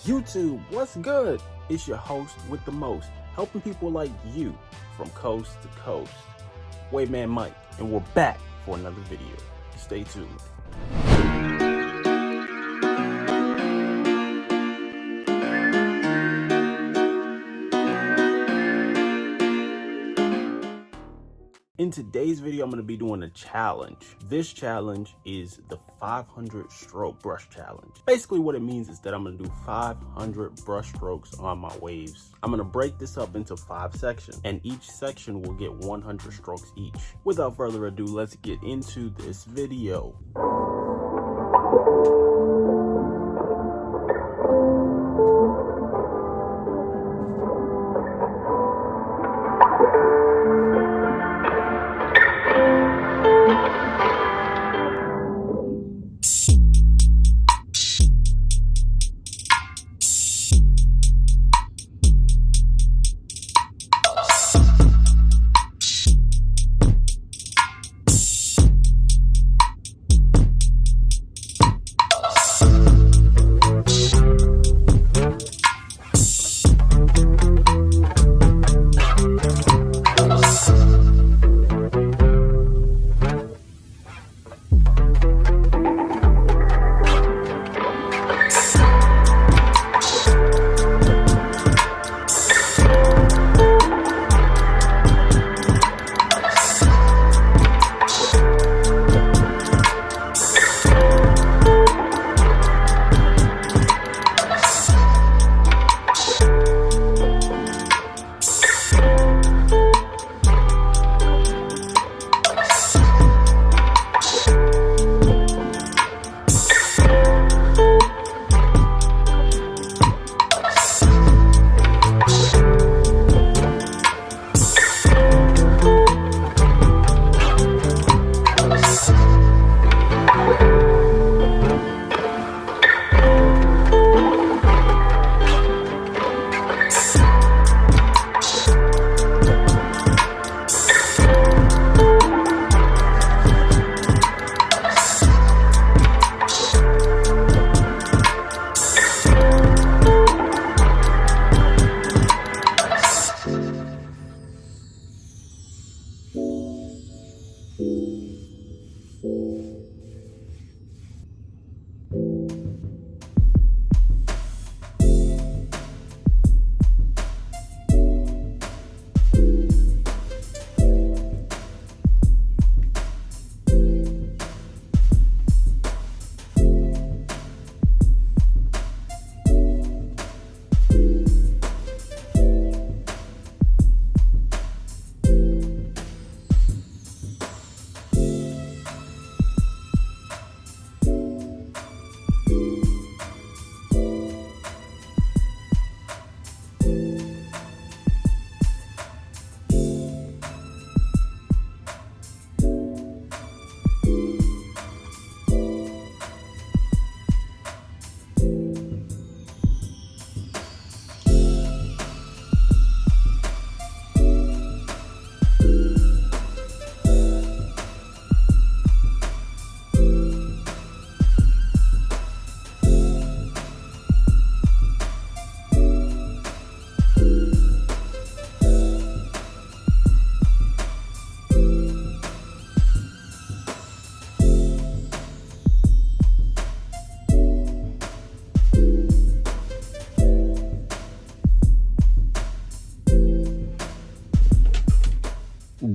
YouTube, what's good? It's your host with the most, helping people like you from coast to coast, Waveman Mike, and we're back for another video. Stay tuned. In today's video, I'm going to be doing a challenge. This challenge is the 500 stroke brush challenge. Basically what it means is that I'm going to do 500 brush strokes on my waves. I'm going to break this up into 5 sections, and each section will get 100 strokes each. Without further ado, let's get into this video.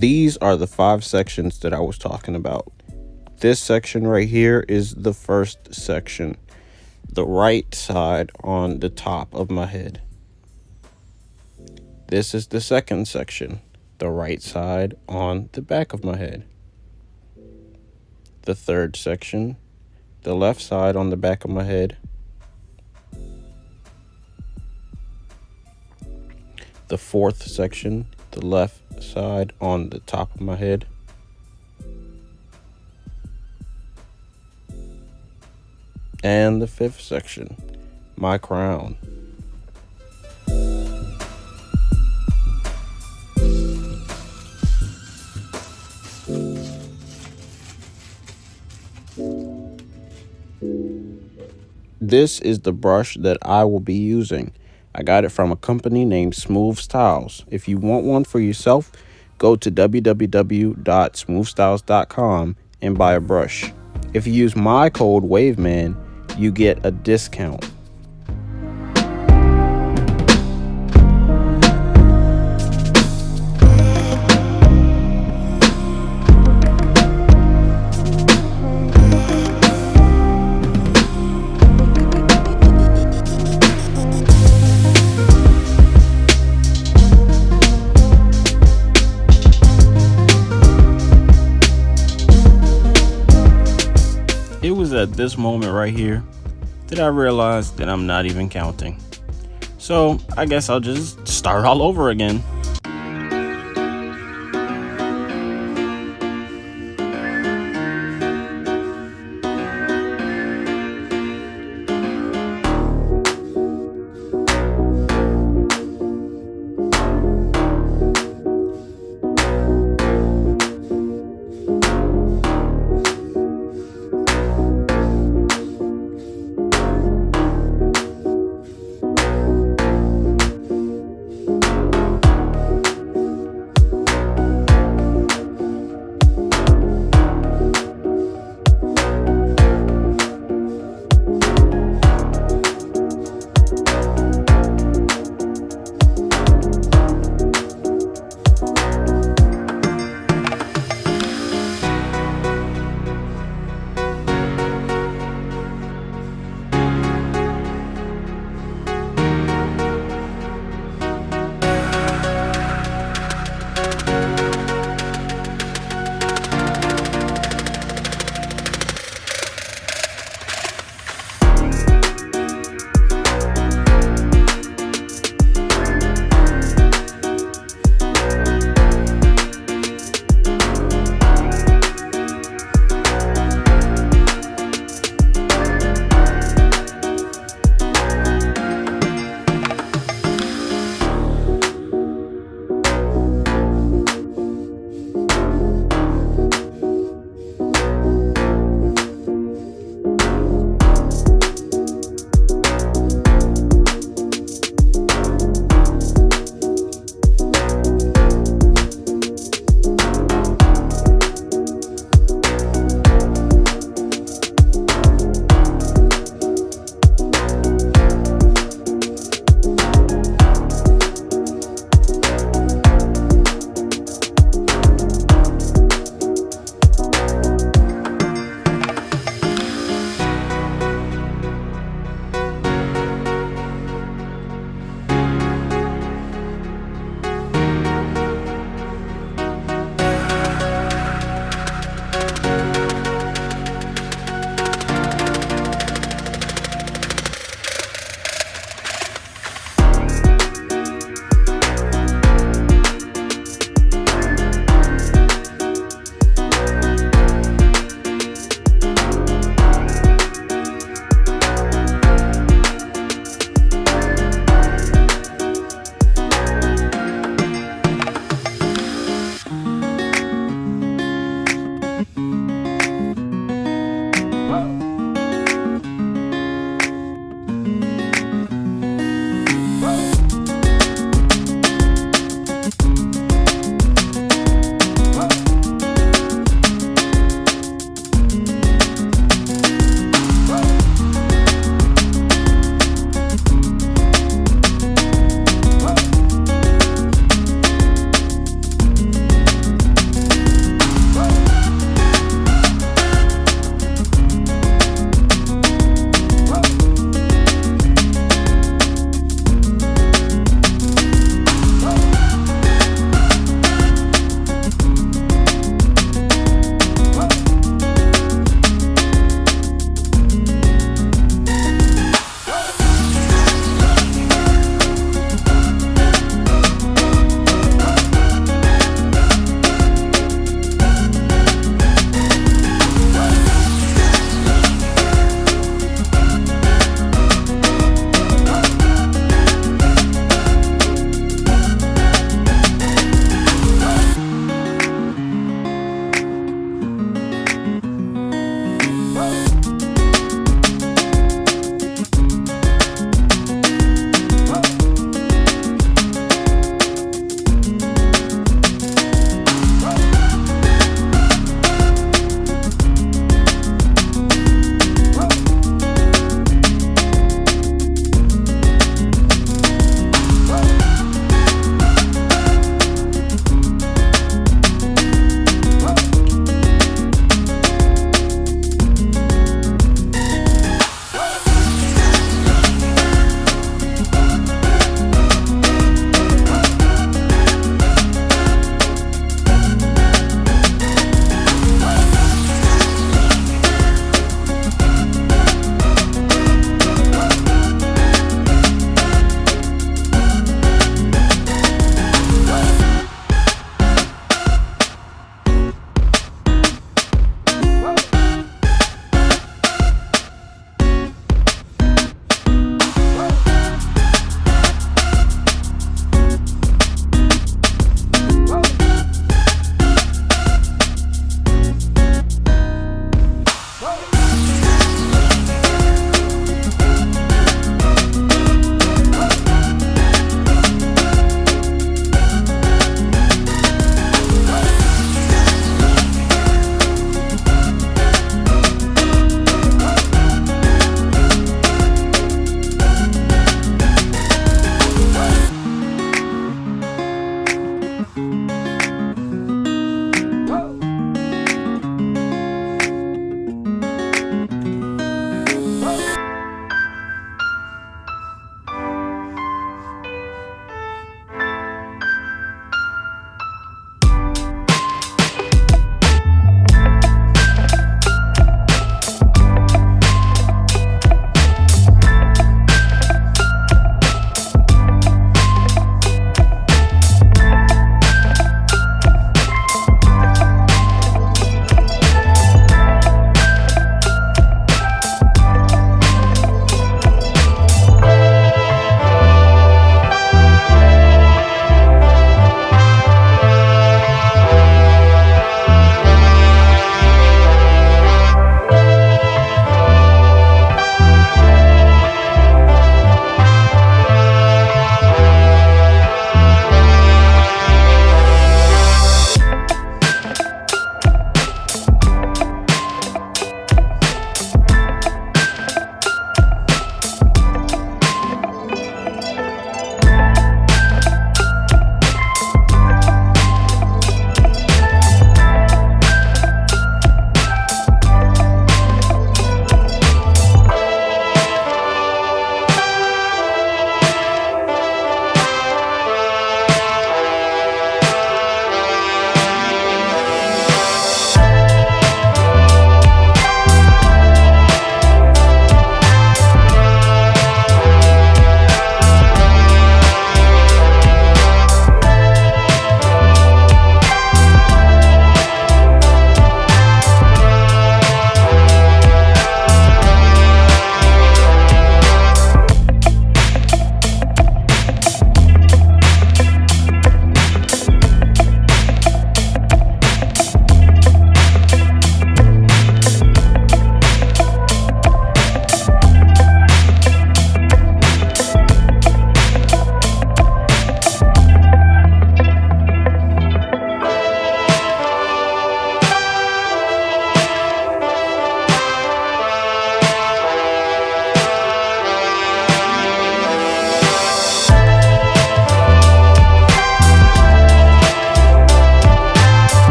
These are the 5 sections that I was talking about. This section right here is the first section, the right side on the top of my head. This is the second section, the right side on the back of my head. The third section, the left side on the back of my head. The fourth section, the left side on the top of my head. And the fifth section, my crown. this is the brush that I will be using. I got it from a company named Smooth Styles. If you want one for yourself, go to www.smoothstyles.com and buy a brush. If you use my code WAVEMAN, you get a discount. It was at this moment right here that I realized that I'm not even counting. So I guess I'll just start all over again.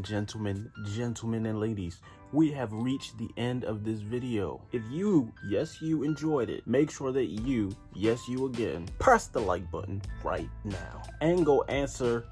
gentlemen and ladies, we have reached the end of this video. If you, yes, you enjoyed it, make sure that you, yes, you again, press the like button right now and go answer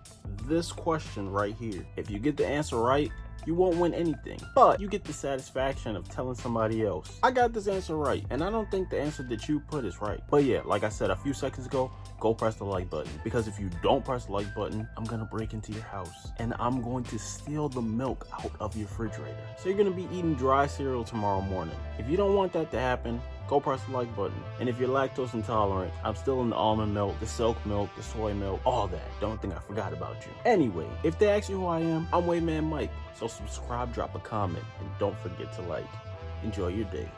this question right here. If you get the answer right, you won't win anything, but you get the satisfaction of telling somebody else, I got this answer right, and I don't think the answer that you put is right. But yeah, like I said a few seconds ago, go press the like button, because if you don't press the like button, I'm gonna break into your house and I'm going to steal the milk out of your refrigerator. So you're gonna be eating dry cereal tomorrow morning. If you don't want that to happen, go press the like button. And if you're lactose intolerant, I'm still in the almond milk, the silk milk, the soy milk, all that. Don't think I forgot about you. Anyway, if they ask you who I am, I'm Waveman Mike. So subscribe, drop a comment, and don't forget to like. Enjoy your day.